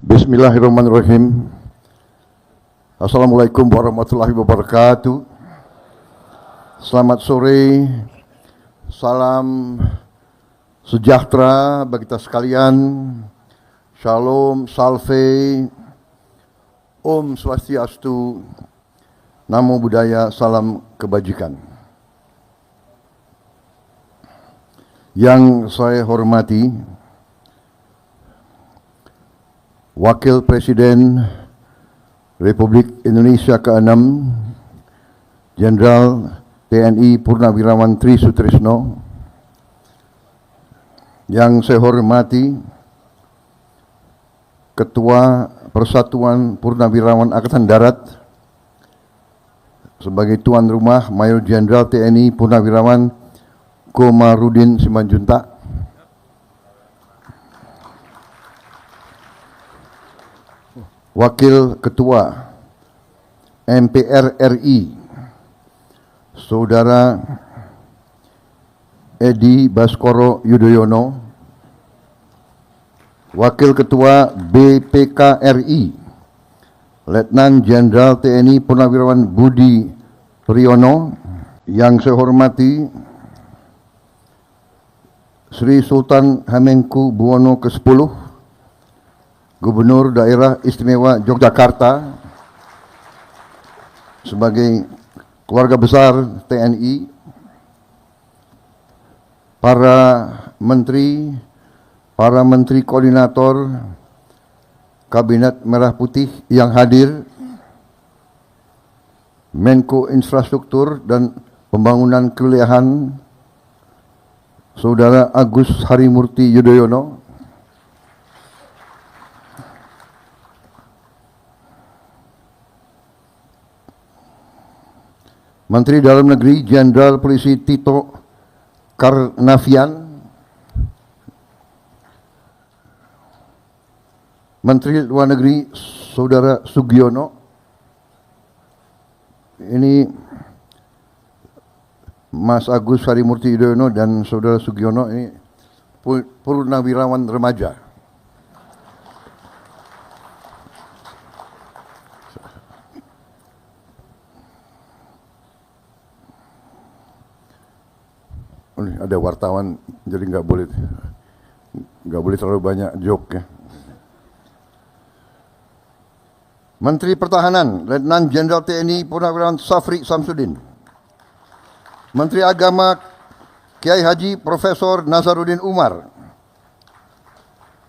Bismillahirrahmanirrahim. Assalamualaikum warahmatullahi wabarakatuh. Selamat sore, salam sejahtera bagi kita sekalian. Shalom, salve, Om Swastiastu, Namo Buddhaya, salam kebajikan. Yang saya hormati Wakil Presiden Republik Indonesia ke-6 Jenderal TNI Purnawirawan Tri Sutrisno, yang saya hormati Ketua Persatuan Purnawirawan Angkatan Darat sebagai tuan rumah Mayor Jenderal TNI Purnawirawan Komarudin Simanjuntak, Wakil Ketua MPR RI Saudara Edi Baskoro Yudhoyono, Wakil Ketua BPK RI Letnan Jenderal TNI Purnawirawan Budi Priyono, yang saya hormati Sri Sultan Hamengkubuwono ke-10 Gubernur Daerah Istimewa Yogyakarta sebagai keluarga besar TNI, para menteri koordinator Kabinet Merah Putih yang hadir, Menko Infrastruktur dan Pembangunan Kewilayahan Saudara Agus Harimurti Yudhoyono, Menteri Dalam Negeri Jenderal Polisi Tito Karnavian, Menteri Luar Negeri Saudara Sugiono. Ini Mas Agus Harimurti Yudhoyono dan Saudara Sugiono ini purnawirawan remaja. Ada wartawan, jadi nggak boleh terlalu banyak joke ya. Menteri Pertahanan Letnan Jenderal TNI Purnawirawan Safri Samsudin, Menteri Agama Kiai Haji Profesor Nazaruddin Umar,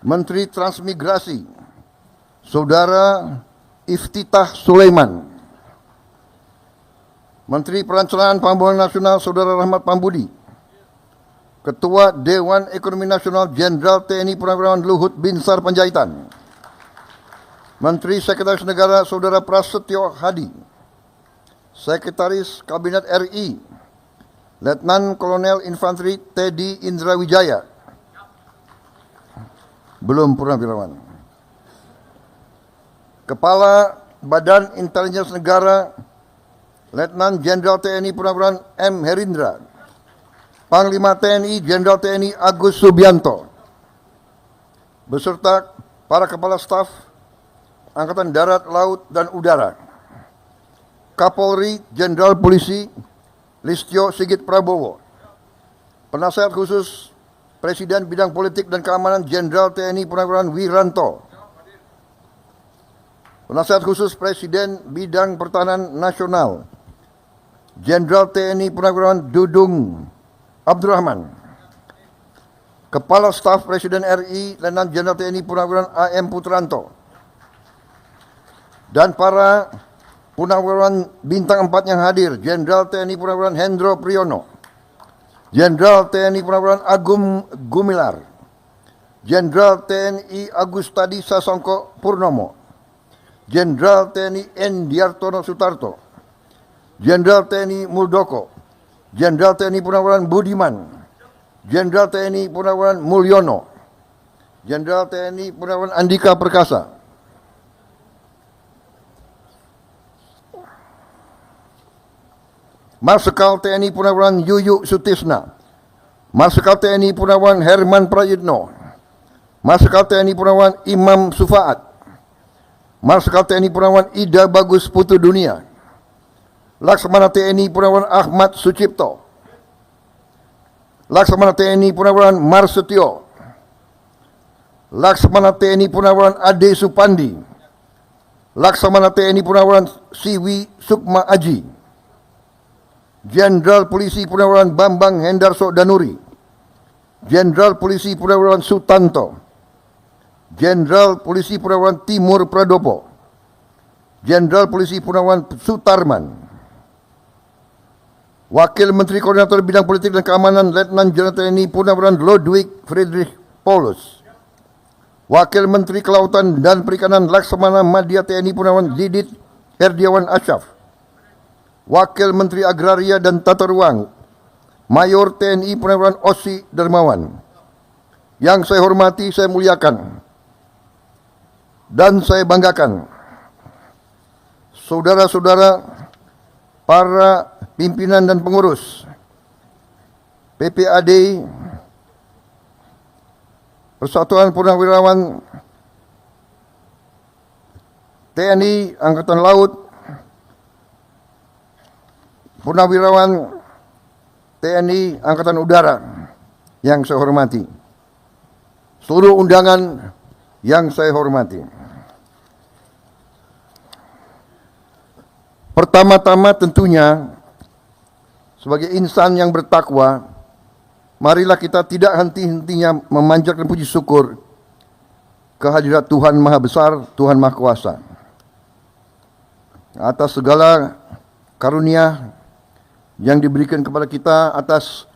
Menteri Transmigrasi Saudara Iftitah Sulaiman, Menteri Perencanaan Pembangunan Nasional Saudara Rahmat Pambudi, Ketua Dewan Ekonomi Nasional Jenderal TNI Purnawirawan Luhut Binsar Panjaitan, Menteri Sekretaris Negara Saudara Prasetyo Hadi, Sekretaris Kabinet RI Letnan Kolonel Infanteri Teddy Indra Wijaya, belum purnawirawan, Kepala Badan Intelijen Negara Letnan Jenderal TNI Purnawirawan M. Herindra, Panglima TNI Jenderal TNI Agus Subianto, beserta para Kepala Staf Angkatan Darat, Laut, dan Udara, Kapolri Jenderal Polisi Listio Sigit Prabowo, Penasehat Khusus Presiden Bidang Politik dan Keamanan Jenderal TNI Purnawirawan Wiranto, Penasehat Khusus Presiden Bidang Pertahanan Nasional Jenderal TNI Purnawirawan Dudung Abdurrahman, Kepala Staf Presiden RI Letnan Jenderal TNI Purnawirawan AM Putranto, dan para purnawirawan bintang 4 yang hadir, Jenderal TNI Purnawirawan Hendro Priyono, Jenderal TNI Purnawirawan Agung Gumilar, Jenderal TNI Agustadi Sasongko Purnomo, Jenderal TNI Endiartono Sutarto, Jenderal TNI Muldoko, Jenderal TNI Purnawirawan Budiman, Jenderal TNI Purnawirawan Mulyono, Jenderal TNI Purnawirawan Andika Perkasa, Marsikal TNI Purnawirawan Yuyu Sutisna, Marsikal TNI Purnawirawan Herman Prayitno, Marsikal TNI Purnawirawan Imam Sufaat, Marsikal TNI Purnawirawan Ida Bagus Putu Dunia, Laksamana TNI Purnawirawan Ahmad Sucipto, Laksamana TNI Purnawirawan Marsetio, Laksamana TNI Purnawirawan Ade Supandi, Laksamana TNI Purnawirawan Siwi Sukma Aji, Jenderal Polisi Purnawirawan Bambang Hendarso Danuri, Jenderal Polisi Purnawirawan Sutanto, Jenderal Polisi Purnawirawan Timur Pradopo, Jenderal Polisi Purnawirawan Sutarman, Wakil Menteri Koordinator Bidang Politik dan Keamanan Letnan Jenderal TNI Purnawirawan Ludwig Friedrich Paulus, Wakil Menteri Kelautan dan Perikanan Laksamana Madya TNI Purnawirawan Didit Herdiawan Asyaf, Wakil Menteri Agraria dan Tata Ruang Mayor TNI Purnawirawan Osi Dermawan. Yang saya hormati, saya muliakan, dan saya banggakan saudara-saudara para pimpinan dan pengurus PPAD Persatuan Purnawirawan TNI Angkatan Laut, Purnawirawan TNI Angkatan Udara yang saya hormati, seluruh undangan yang saya hormati. Pertama-tama tentunya sebagai insan yang bertakwa, marilah kita tidak henti-hentinya memanjatkan puji syukur kehadirat Tuhan Maha Besar, Tuhan Maha Kuasa, atas segala karunia yang diberikan kepada kita, atas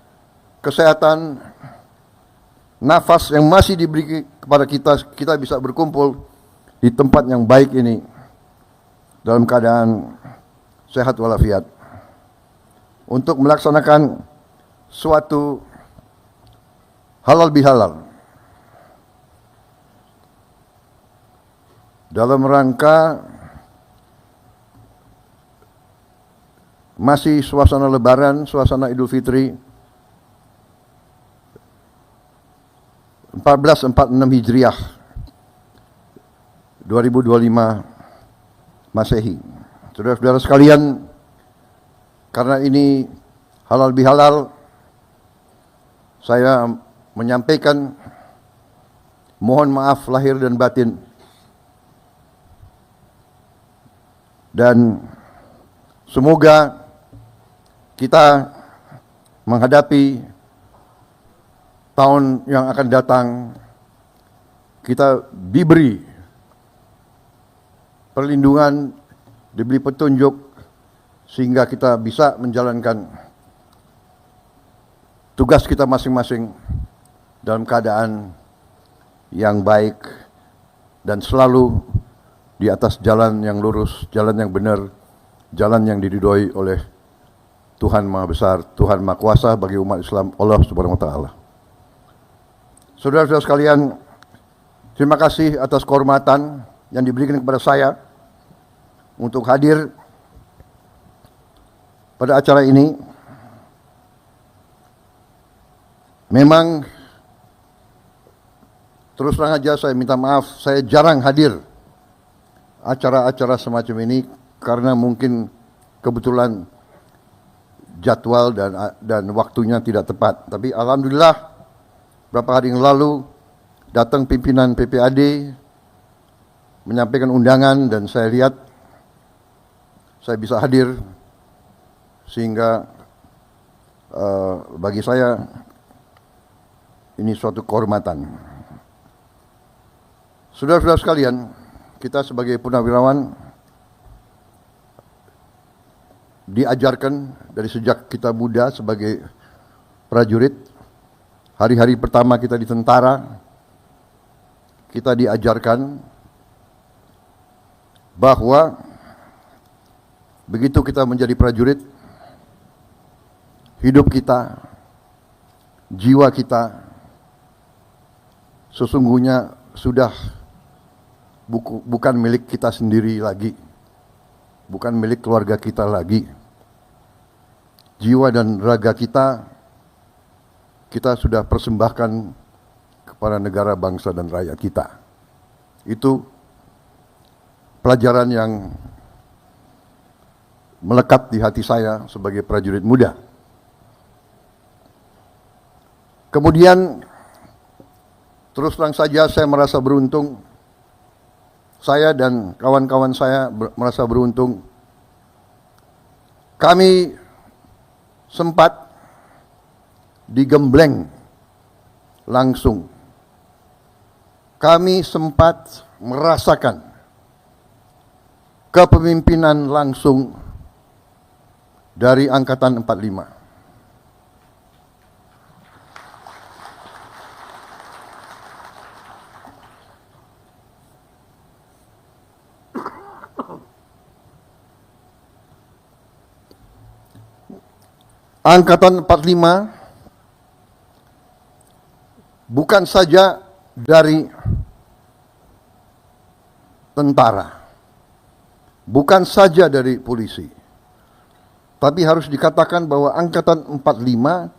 kesehatan, nafas yang masih diberi kepada kita bisa berkumpul di tempat yang baik ini dalam keadaan sehat walafiat untuk melaksanakan suatu halal bihalal dalam rangka masih suasana Lebaran, suasana Idul Fitri 1446 Hijriah 2025 Masehi. Saudara-saudara sekalian, karena ini halal bihalal, saya menyampaikan mohon maaf lahir dan batin, dan semoga kita menghadapi tahun yang akan datang, kita diberi perlindungan, diberi petunjuk, sehingga kita bisa menjalankan tugas kita masing-masing dalam keadaan yang baik dan selalu di atas jalan yang lurus, jalan yang benar, jalan yang diridhoi oleh Tuhan Maha Besar, Tuhan Maha Kuasa bagi umat Islam, Allah Subhanahu wa Ta'ala. Saudara-saudara sekalian, terima kasih atas kehormatan yang diberikan kepada saya untuk hadir pada acara ini. Memang terus terang aja saya minta maaf, saya jarang hadir acara-acara semacam ini karena mungkin kebetulan jadwal dan waktunya tidak tepat. Tapi alhamdulillah beberapa hari yang lalu datang pimpinan PPAD menyampaikan undangan dan saya lihat saya bisa hadir, sehingga bagi saya ini suatu kehormatan. Saudara-saudara sekalian, kita sebagai purnawirawan diajarkan dari sejak kita muda sebagai prajurit. Hari-hari pertama kita di tentara, kita diajarkan bahwa begitu kita menjadi prajurit, hidup kita, jiwa kita sesungguhnya sudah bukan milik kita sendiri lagi, bukan milik keluarga kita lagi. Jiwa dan raga kita sudah persembahkan kepada negara, bangsa, dan rakyat kita. Itu pelajaran yang melekat di hati saya sebagai prajurit muda. Kemudian terus terang saja saya merasa beruntung, saya dan kawan-kawan saya merasa beruntung. Kami sempat digembleng langsung. Kami sempat merasakan kepemimpinan langsung dari Angkatan 45. Angkatan 45 bukan saja dari tentara, bukan saja dari polisi, tapi harus dikatakan bahwa Angkatan 45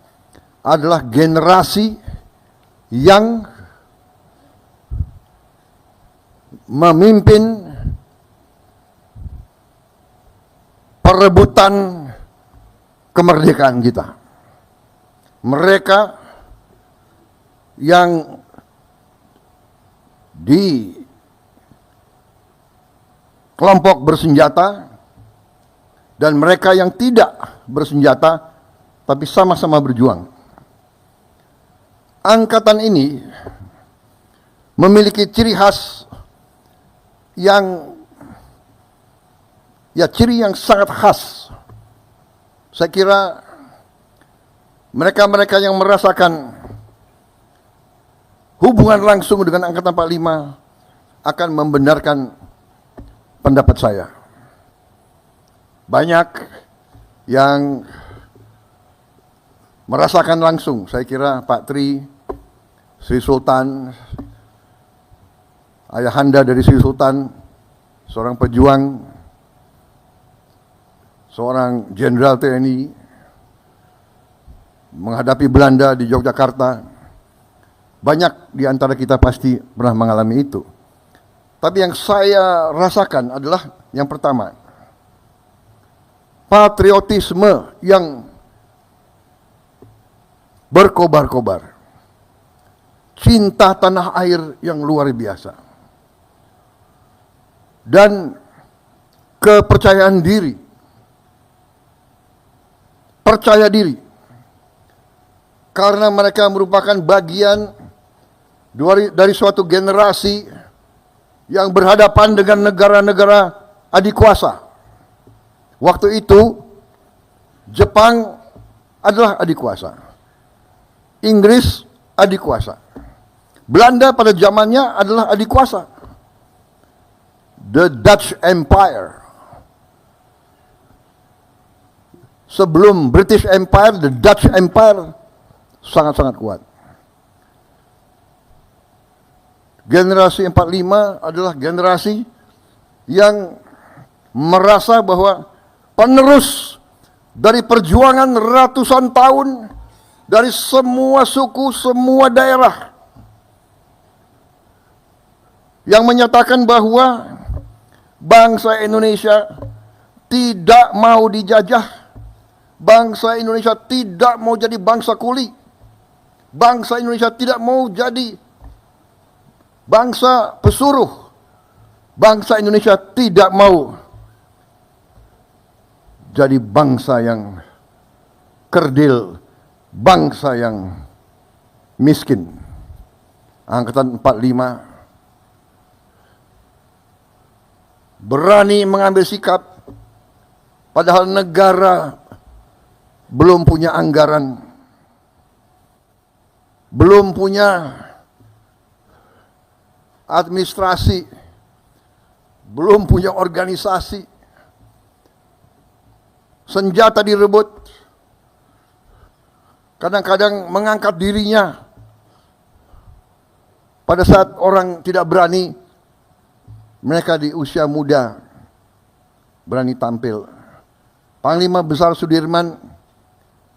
adalah generasi yang memimpin perebutan kemerdekaan kita. Mereka yang di kelompok bersenjata dan mereka yang tidak bersenjata tapi sama-sama berjuang. Angkatan ini memiliki ciri khas yang ciri yang sangat khas. Saya kira mereka-mereka yang merasakan hubungan langsung dengan Angkatan 45 akan membenarkan pendapat saya. Banyak yang merasakan langsung, saya kira Pak Tri, Sri Sultan, ayahanda dari Sri Sultan, seorang pejuang, seorang jenderal TNI menghadapi Belanda di Yogyakarta. Banyak di antara kita pasti pernah mengalami itu. Tapi yang saya rasakan adalah yang pertama, patriotisme yang berkobar-kobar. Cinta tanah air yang luar biasa. Dan kepercayaan diri. Percaya diri. Karena mereka merupakan bagian dari suatu generasi yang berhadapan dengan negara-negara adik kuasa. Waktu itu Jepang adalah adik kuasa. Inggris adik kuasa. Belanda pada zamannya adalah adik kuasa. The Dutch Empire. Sebelum British Empire, the Dutch Empire sangat-sangat kuat. Generasi 45 adalah generasi yang merasa bahwa penerus dari perjuangan ratusan tahun dari semua suku, semua daerah yang menyatakan bahwa bangsa Indonesia tidak mau dijajah. Bangsa Indonesia tidak mau jadi bangsa kuli. Bangsa Indonesia tidak mau jadi bangsa pesuruh. Bangsa Indonesia tidak mau jadi bangsa yang kerdil, bangsa yang miskin. Angkatan 45 berani mengambil sikap padahal negara belum punya anggaran, belum punya administrasi, belum punya organisasi. Senjata direbut, kadang-kadang mengangkat dirinya pada saat orang tidak berani. Mereka di usia muda berani tampil. Panglima Besar Sudirman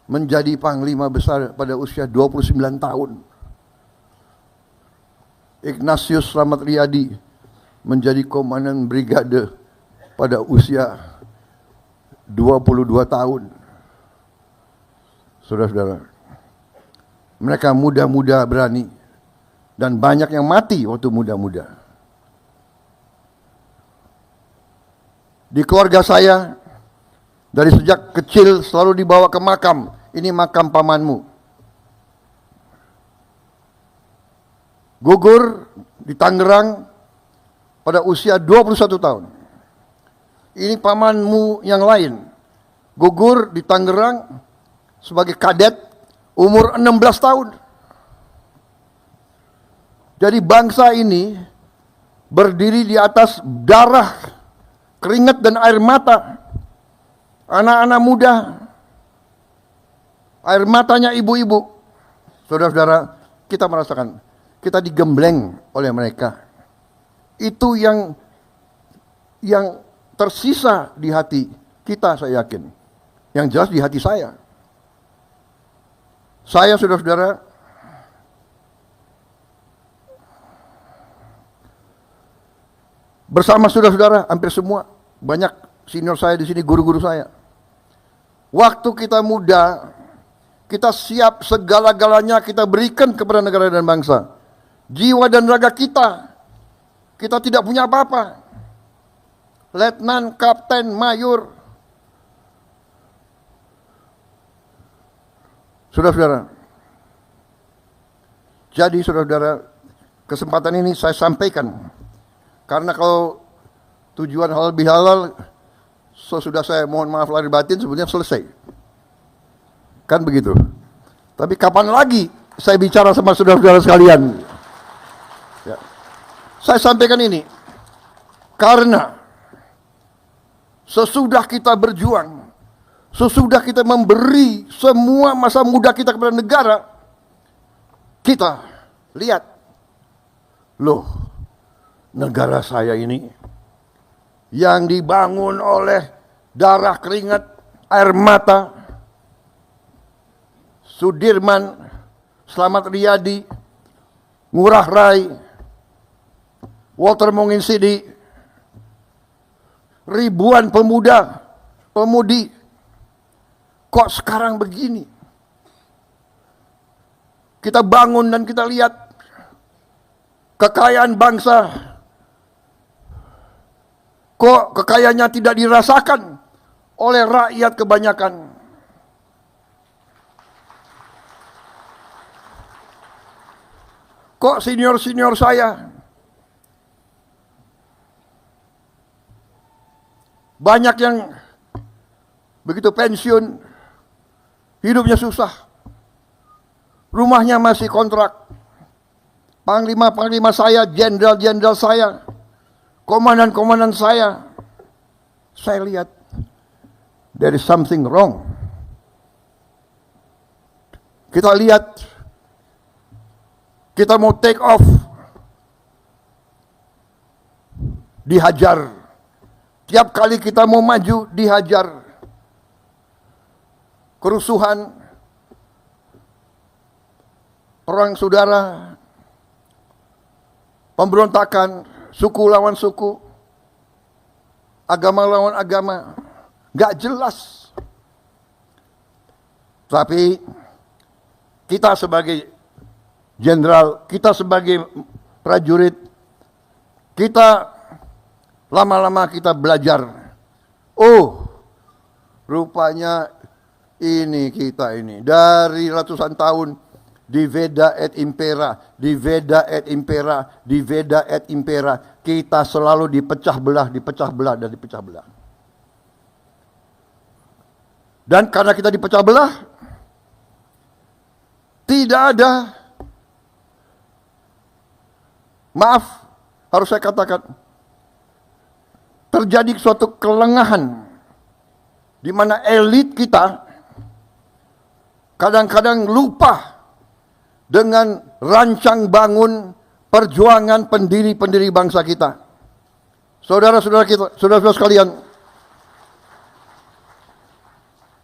menjadi Panglima Besar pada usia 29 tahun. Ignatius Slamet Riyadi menjadi komandan brigade pada usia 22 tahun. Saudara-saudara, mereka muda-muda berani dan banyak yang mati waktu muda-muda. Di keluarga saya, dari sejak kecil selalu dibawa ke makam. Ini makam pamanmu. Gugur di Tangerang pada usia 21 tahun. Ini pamanmu yang lain. Gugur di Tangerang sebagai kadet umur 16 tahun. Jadi bangsa ini berdiri di atas darah, keringat dan air mata anak-anak muda, air matanya ibu-ibu. Saudara-saudara, kita merasakan, kita digembleng oleh mereka. Itu yang tersisa di hati kita, saya yakin. Yang jelas di hati saya. Saya, saudara-saudara, bersama saudara-saudara hampir semua, banyak senior saya di sini, guru-guru saya. Waktu kita muda, kita siap segala-galanya kita berikan kepada negara dan bangsa. Jiwa dan raga kita tidak punya apa-apa. Letnan, kapten, mayor. Saudara-saudara, jadi saudara-saudara, kesempatan ini saya sampaikan. Karena kalau tujuan halal bihalal, sudah saya mohon maaf lahir batin, sebenarnya selesai. Kan begitu. Tapi kapan lagi saya bicara sama saudara-saudara sekalian? Ya. Saya sampaikan ini, karena sesudah kita berjuang, sesudah kita memberi semua masa muda kita kepada negara, kita lihat, loh, negara saya ini yang dibangun oleh darah, keringat, air mata, Sudirman, Slamet Riyadi, Ngurah Rai, Walter Monginsidi, ribuan pemuda, pemudi, kok sekarang begini? Kita bangun dan kita lihat kekayaan bangsa, kok kekayaannya tidak dirasakan oleh rakyat kebanyakan. Kok senior-senior saya banyak yang begitu pensiun, hidupnya susah, rumahnya masih kontrak. Panglima-panglima saya, jenderal-jenderal saya, komandan-komandan saya lihat there is something wrong. Kita lihat, kita mau take off, dihajar. Tiap kali kita mau maju, dihajar. Kerusuhan, perang saudara, pemberontakan, suku lawan suku, agama lawan agama, gak jelas. Tapi kita sebagai jenderal, kita sebagai prajurit, kita lama-lama kita belajar. Oh, rupanya ini kita ini dari ratusan tahun diveda et impera, diveda et impera, diveda et impera, kita selalu dipecah belah, dipecah belah dan dipecah belah. Dan karena kita dipecah belah, tidak ada, maaf, harus saya katakan, terjadi suatu kelengahan di mana elit kita kadang-kadang lupa dengan rancang bangun perjuangan pendiri-pendiri bangsa kita. Saudara-saudara kita, saudara-saudara sekalian,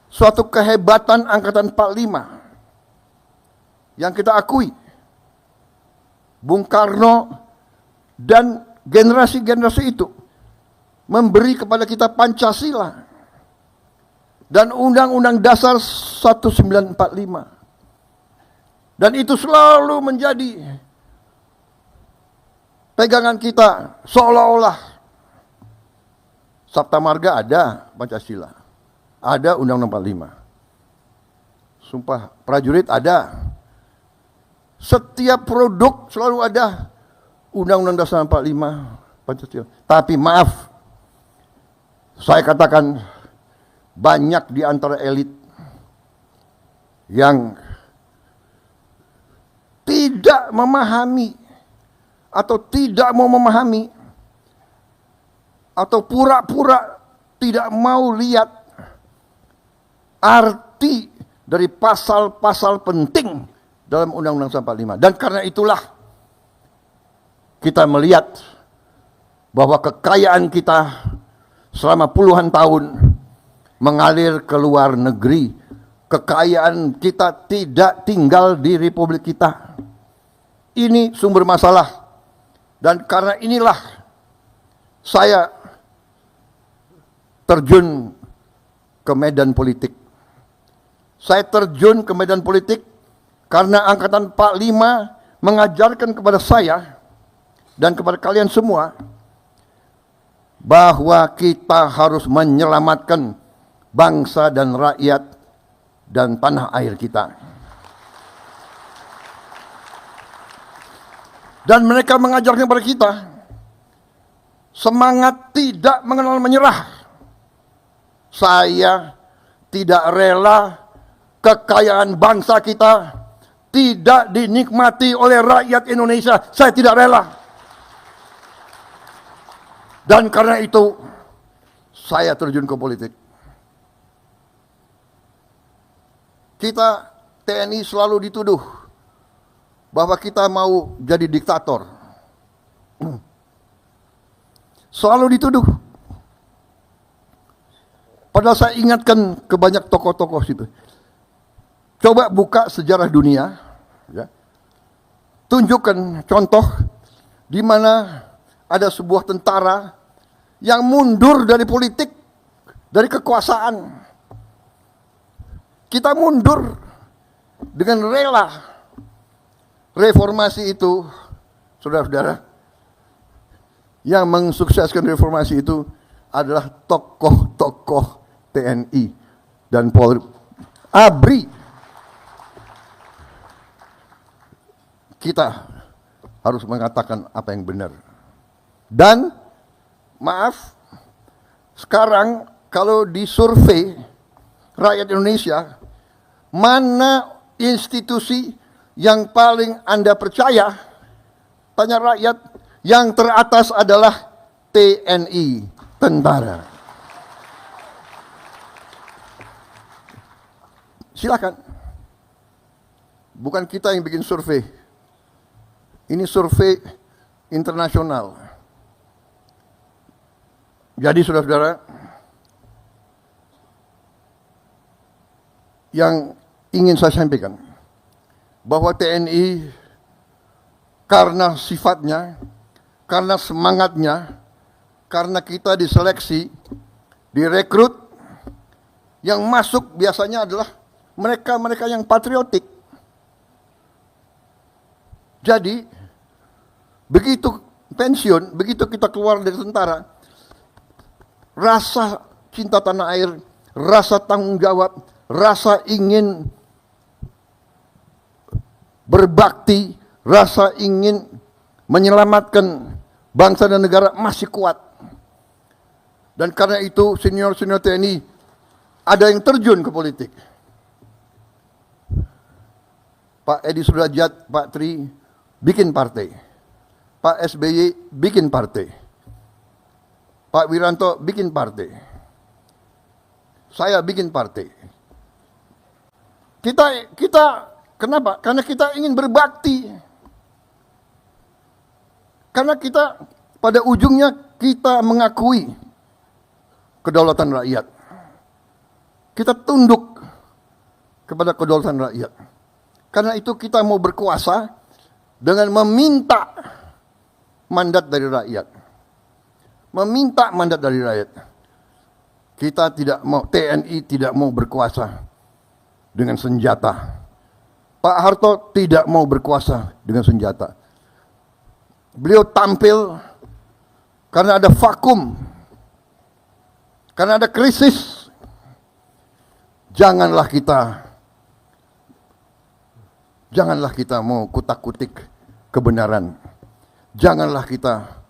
suatu kehebatan angkatan 45 yang kita akui. Bung Karno dan generasi-generasi itu memberi kepada kita Pancasila dan Undang-Undang Dasar 1945. Dan itu selalu menjadi pegangan kita, seolah-olah Sabta Marga ada Pancasila, ada Undang-Undang 45. Sumpah Prajurit ada. Setiap produk selalu ada Undang-Undang Dasar 45 Pancasila. Tapi maaf, saya katakan banyak di antara elit yang tidak memahami atau tidak mau memahami atau pura-pura tidak mau lihat arti dari pasal-pasal penting dalam Undang-Undang 45. Dan karena itulah kita melihat bahwa kekayaan kita selama puluhan tahun mengalir ke luar negeri. Kekayaan kita tidak tinggal di republik kita. Ini sumber masalah. Dan karena inilah saya terjun ke medan politik. Saya terjun ke medan politik karena Angkatan 45 mengajarkan kepada saya dan kepada kalian semua bahwa kita harus menyelamatkan bangsa dan rakyat dan tanah air kita. Dan mereka mengajarkan kepada kita semangat tidak mengenal menyerah. Saya tidak rela kekayaan bangsa kita tidak dinikmati oleh rakyat Indonesia. Saya tidak rela. Dan karena itu saya terjun ke politik. Kita TNI selalu dituduh bahwa kita mau jadi diktator. Selalu dituduh. Padahal saya ingatkan ke banyak tokoh-tokoh situ. Coba buka sejarah dunia, ya. Tunjukkan contoh di mana ada sebuah tentara yang mundur dari politik, dari kekuasaan. Kita mundur dengan rela. Reformasi itu, saudara-saudara, yang mensukseskan reformasi itu adalah tokoh-tokoh TNI dan Polri. ABRI. Kita harus mengatakan apa yang benar. Dan maaf, sekarang kalau disurvei rakyat Indonesia, mana institusi yang paling Anda percaya? Tanya rakyat, yang teratas adalah TNI, tentara. Silakan. Bukan kita yang bikin survei. Ini survei internasional. Jadi saudara-saudara, yang ingin saya sampaikan, bahwa TNI karena sifatnya, karena semangatnya, karena kita diseleksi, direkrut, yang masuk biasanya adalah mereka-mereka yang patriotik. Jadi, begitu pensiun, begitu kita keluar dari tentara, rasa cinta tanah air, rasa tanggung jawab, rasa ingin berbakti, rasa ingin menyelamatkan bangsa dan negara masih kuat. Dan karena itu senior-senior TNI ada yang terjun ke politik. Pak Edi Sudrajat, Pak Tri bikin partai. Pak SBY bikin partai. Pak Wiranto bikin partai. Saya bikin partai. Kita kenapa? Karena kita ingin berbakti. Karena kita pada ujungnya kita mengakui kedaulatan rakyat. Kita tunduk kepada kedaulatan rakyat. Karena itu kita mau berkuasa dengan meminta mandat dari rakyat. Meminta mandat dari rakyat. Kita tidak mau, TNI tidak mau berkuasa dengan senjata. Pak Harto tidak mau berkuasa dengan senjata. Beliau tampil karena ada vakum, karena ada krisis. Janganlah kita mau kutak-kutik kebenaran. Janganlah kita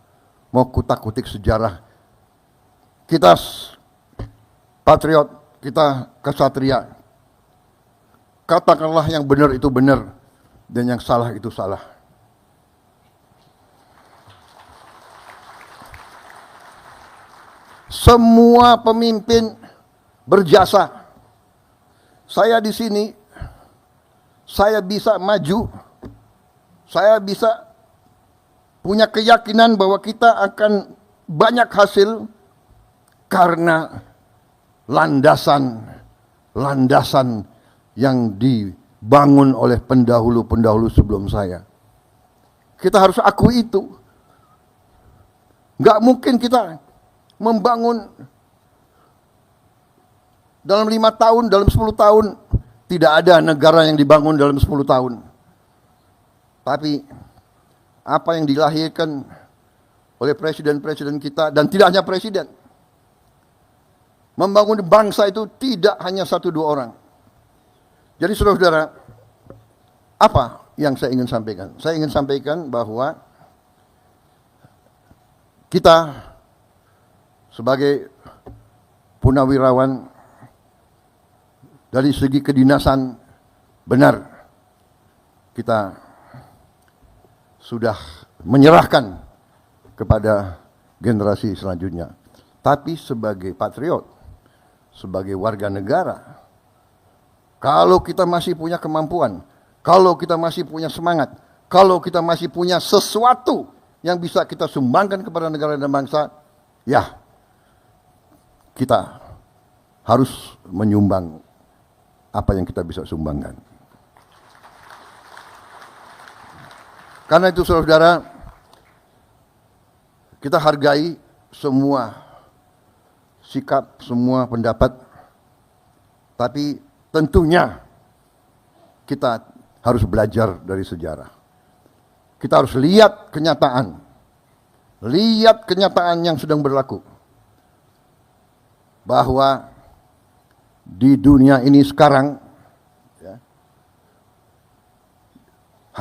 mau kutak-kutik sejarah. Kita patriot, kita kesatria. Katakanlah yang benar itu benar dan yang salah itu salah. Semua pemimpin berjasa. Saya di sini, saya bisa maju, saya bisa punya keyakinan bahwa kita akan banyak hasil karena landasan yang dibangun oleh pendahulu-pendahulu sebelum saya. Kita harus akui itu. Nggak mungkin kita membangun dalam 5 tahun, dalam 10 tahun. Tidak ada negara yang dibangun dalam 10 tahun. Tapi apa yang dilahirkan oleh presiden-presiden kita, dan tidak hanya presiden, membangun bangsa itu tidak hanya 1-2 orang. Jadi saudara-saudara, apa yang saya ingin sampaikan? Saya ingin sampaikan bahwa kita sebagai punawirawan dari segi kedinasan benar kita sudah menyerahkan kepada generasi selanjutnya. Tapi sebagai patriot, sebagai warga negara, kalau kita masih punya kemampuan, kalau kita masih punya semangat, kalau kita masih punya sesuatu yang bisa kita sumbangkan kepada negara dan bangsa, ya kita harus menyumbang apa yang kita bisa sumbangkan. Karena itu saudara, kita hargai semua sikap, semua pendapat, tapi tentunya kita harus belajar dari sejarah. Kita harus lihat kenyataan yang sedang berlaku. Bahwa di dunia ini sekarang ya,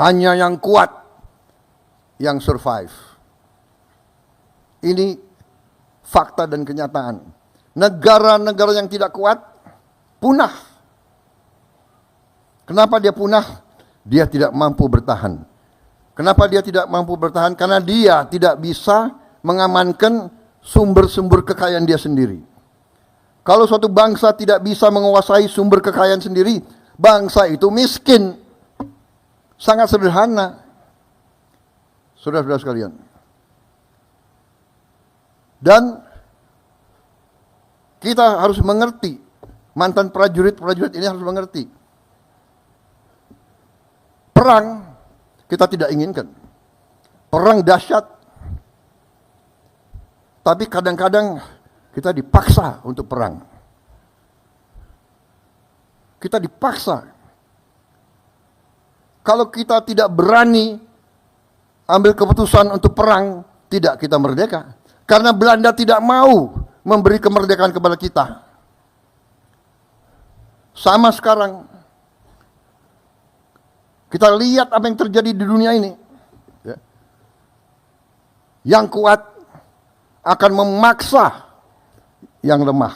hanya yang kuat yang survive. Ini fakta dan kenyataan. Negara-negara yang tidak kuat punah. Kenapa dia punah? Dia tidak mampu bertahan. Kenapa dia tidak mampu bertahan? Karena dia tidak bisa mengamankan sumber-sumber kekayaan dia sendiri. Kalau suatu bangsa tidak bisa menguasai sumber kekayaan sendiri, bangsa itu miskin. Sangat sederhana. Saudara-saudara sekalian. Dan kita harus mengerti, mantan prajurit ini harus mengerti. Perang kita tidak inginkan. Perang dahsyat. Tapi kadang-kadang kita dipaksa untuk perang. Kita dipaksa. Kalau kita tidak berani ambil keputusan untuk perang, tidak kita merdeka. Karena Belanda tidak mau memberi kemerdekaan kepada kita. Sama sekarang. Kita lihat apa yang terjadi di dunia ini. Ya. Yang kuat akan memaksa yang lemah.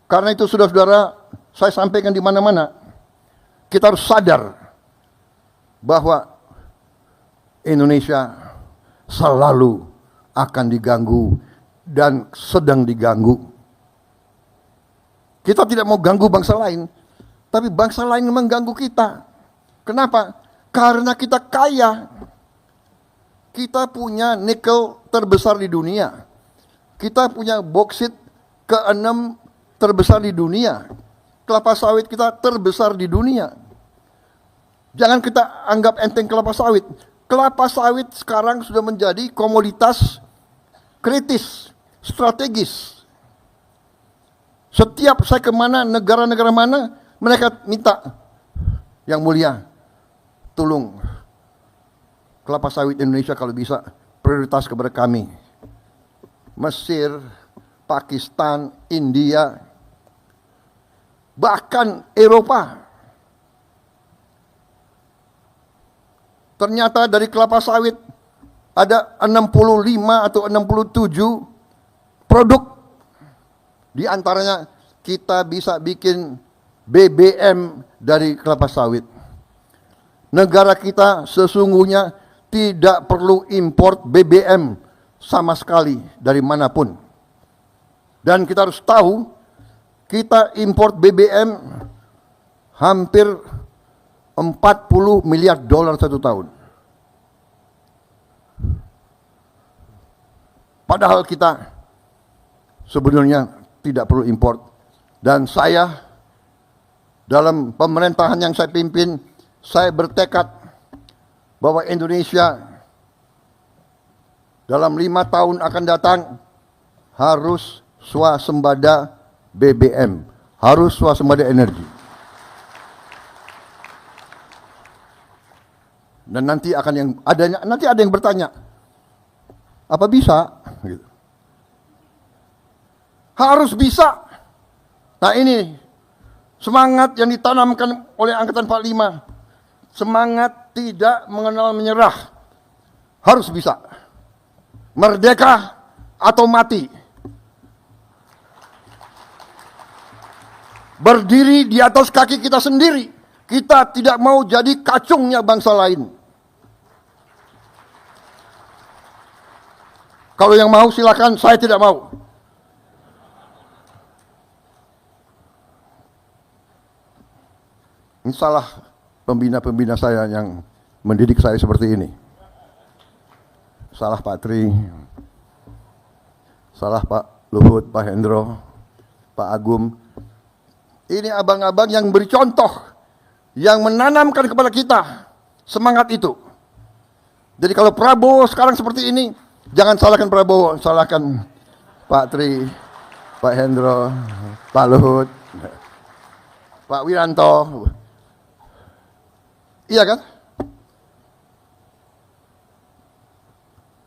Karena itu saudara-saudara, saya sampaikan di mana-mana, kita harus sadar bahwa Indonesia selalu akan diganggu dan sedang diganggu. Kita tidak mau ganggu bangsa lain, tapi bangsa lain mengganggu kita. Kenapa? Karena kita kaya. Kita punya nikel terbesar di dunia. Kita punya boksit ke-6 terbesar di dunia. Kelapa sawit kita terbesar di dunia. Jangan kita anggap enteng kelapa sawit. kelapa sawit sekarang sudah menjadi komoditas kritis, strategis. Setiap saya kemana, negara-negara mana, mereka minta, yang mulia, tolong kelapa sawit Indonesia kalau bisa prioritas kepada kami. Mesir, Pakistan, India, bahkan Eropa. Ternyata dari kelapa sawit ada 65 atau 67 produk. Di antaranya kita bisa bikin BBM dari kelapa sawit. Negara kita sesungguhnya tidak perlu import BBM sama sekali dari manapun. Dan kita harus tahu, kita import BBM hampir 40 miliar dolar satu tahun. Padahal kita sebenarnya tidak perlu import. Dan saya dalam pemerintahan yang saya pimpin, saya bertekad bahwa Indonesia dalam 5 tahun akan datang harus swasembada BBM, harus swasembada energi. Dan nanti ada yang bertanya, apa bisa? Gitu. Harus bisa. Nah ini semangat yang ditanamkan oleh Angkatan 45. Semangat tidak mengenal menyerah. Harus bisa. Merdeka atau mati. Berdiri di atas kaki kita sendiri. Kita tidak mau jadi kacungnya bangsa lain. Kalau yang mau silakan, saya tidak mau. Ini salah pembina-pembina saya yang mendidik saya seperti ini. Salah Pak Tri, salah Pak Luhut, Pak Hendro, Pak Agum. Ini abang-abang yang beri contoh, yang menanamkan kepada kita semangat itu. Jadi kalau Prabowo sekarang seperti ini, jangan salahkan Prabowo, salahkan Pak Tri, Pak Hendro, Pak Luhut, Pak Wiranto. Iya kan?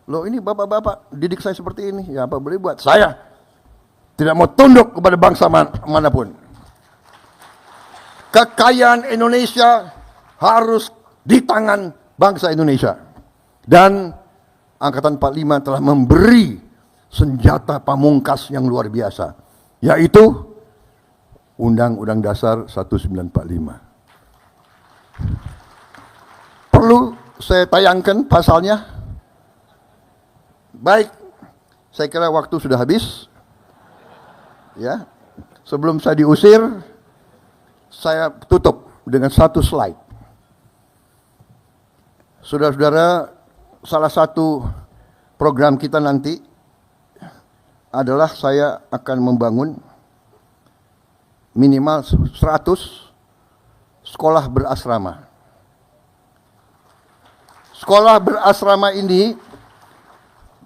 Loh ini bapak-bapak didik saya seperti ini, ya apa boleh buat. Saya tidak mau tunduk kepada bangsa manapun. Kekayaan Indonesia harus di tangan bangsa Indonesia. Dan Angkatan 45 telah memberi senjata pamungkas yang luar biasa, yaitu Undang-Undang Dasar 1945. Perlu saya tayangkan pasalnya? Baik, saya kira waktu sudah habis. Ya, sebelum saya diusir, saya tutup dengan satu slide. Saudara-saudara, salah satu program kita nanti adalah saya akan membangun minimal 100 sekolah berasrama. Sekolah berasrama ini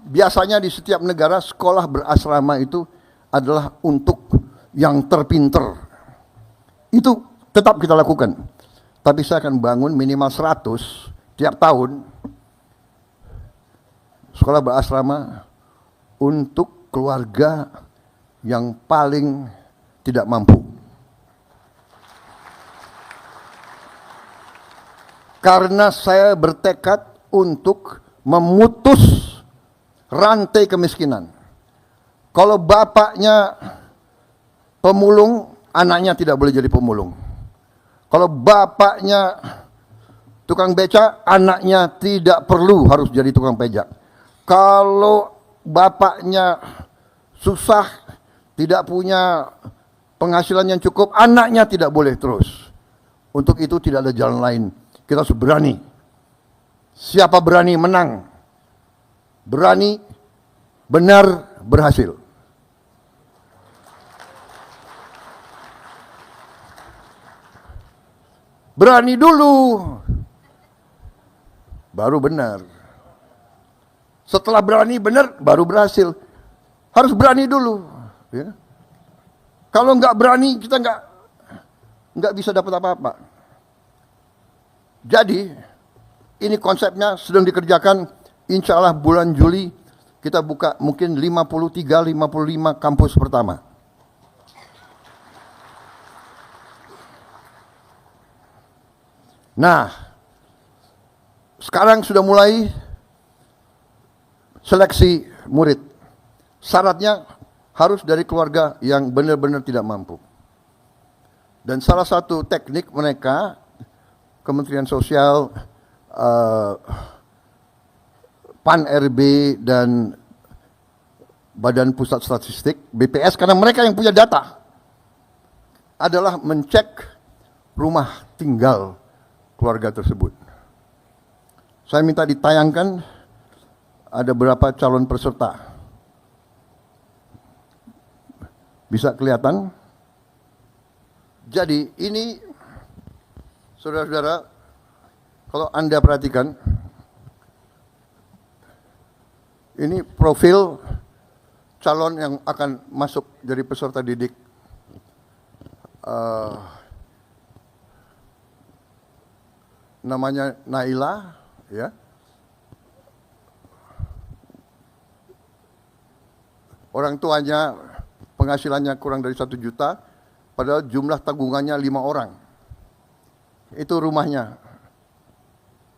biasanya di setiap negara sekolah berasrama itu adalah untuk yang terpinter. Itu tetap kita lakukan. Tapi saya akan bangun minimal 100 tiap tahun sekolah berasrama untuk keluarga yang paling tidak mampu. Karena saya bertekad untuk memutus rantai kemiskinan. Kalau bapaknya pemulung, anaknya tidak boleh jadi pemulung. Kalau bapaknya tukang beca, anaknya tidak perlu harus jadi tukang becak. Kalau bapaknya susah, tidak punya penghasilan yang cukup, anaknya tidak boleh terus. Untuk itu tidak ada jalan lain. Kita harus berani. Siapa berani menang. Berani benar berhasil. Berani dulu. baru benar. Setelah berani benar, baru berhasil. Harus berani dulu. Ya. Kalau nggak berani, kita nggak bisa dapat apa-apa. Jadi, ini konsepnya sedang dikerjakan. Insya Allah bulan Juli kita buka mungkin 53-55 kampus pertama. Nah, sekarang sudah mulai seleksi murid. Syaratnya harus dari keluarga yang benar-benar tidak mampu. Dan salah satu teknik mereka, Kementerian Sosial, PAN-RB dan Badan Pusat Statistik, BPS, karena mereka yang punya data, adalah mencek rumah tinggal keluarga tersebut. Saya minta ditayangkan, ada berapa calon peserta. Bisa kelihatan? Jadi ini, saudara-saudara, kalau Anda perhatikan, ini profil calon yang akan masuk jadi peserta didik. Namanya Naila, ya. Orang tuanya penghasilannya kurang dari 1 juta, padahal jumlah tabungannya 5 orang. Itu rumahnya.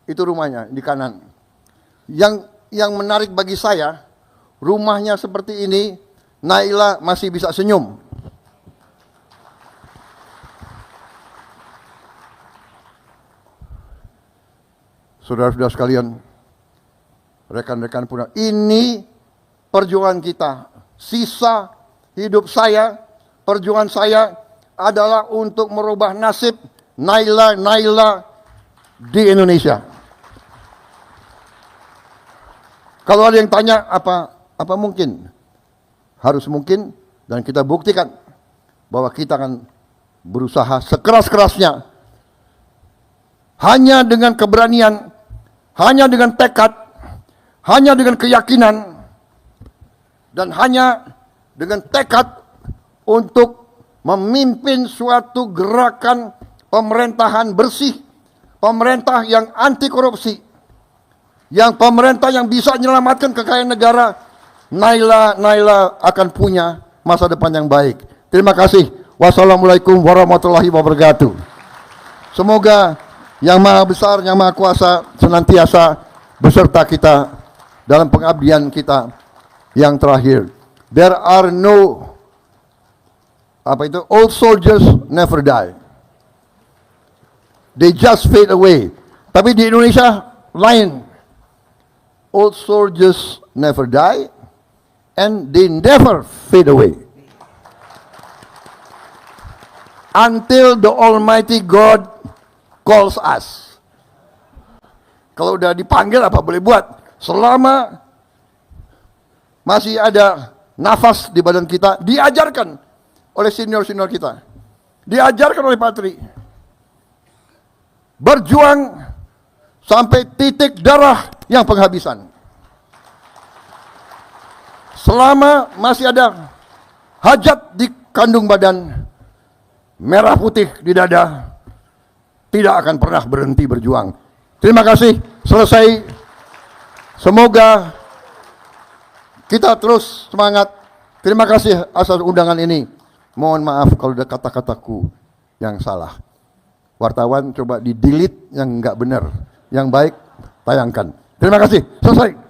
Itu rumahnya di kanan. Yang menarik bagi saya, rumahnya seperti ini, Naila masih bisa senyum. Saudara-saudara sekalian, rekan-rekan puna, ini perjuangan kita. Sisa hidup saya, perjuangan saya adalah untuk merubah nasib Naila di Indonesia. Kalau ada yang tanya apa mungkin? Harus mungkin, dan kita buktikan bahwa kita akan berusaha sekeras-kerasnya. Hanya dengan keberanian, hanya dengan tekad, hanya dengan keyakinan, dan hanya dengan tekad untuk memimpin suatu gerakan pemerintahan bersih, pemerintah yang anti korupsi, yang pemerintah yang bisa menyelamatkan kekayaan negara. Naila akan punya masa depan yang baik. Terima kasih. Wassalamualaikum warahmatullahi wabarakatuh. Semoga Yang Maha Besar, Yang Maha Kuasa senantiasa beserta kita dalam pengabdian kita yang terakhir. There are no, old soldiers never die. They just fade away. Tapi di Indonesia lain. Old soldiers never die and they never fade away. Until the Almighty God calls us. Kalau udah dipanggil apa boleh buat. Selama masih ada nafas di badan kita, diajarkan oleh senior-senior kita. Diajarkan oleh Patri. Berjuang sampai titik darah yang penghabisan. Selama masih ada hajat di kandung badan, merah putih di dada, tidak akan pernah berhenti berjuang. Terima kasih, selesai. Semoga kita terus semangat. Terima kasih atas undangan ini. Mohon maaf kalau ada kata-kataku yang salah. Wartawan coba di delete yang enggak benar. Yang baik tayangkan. Terima kasih, selesai.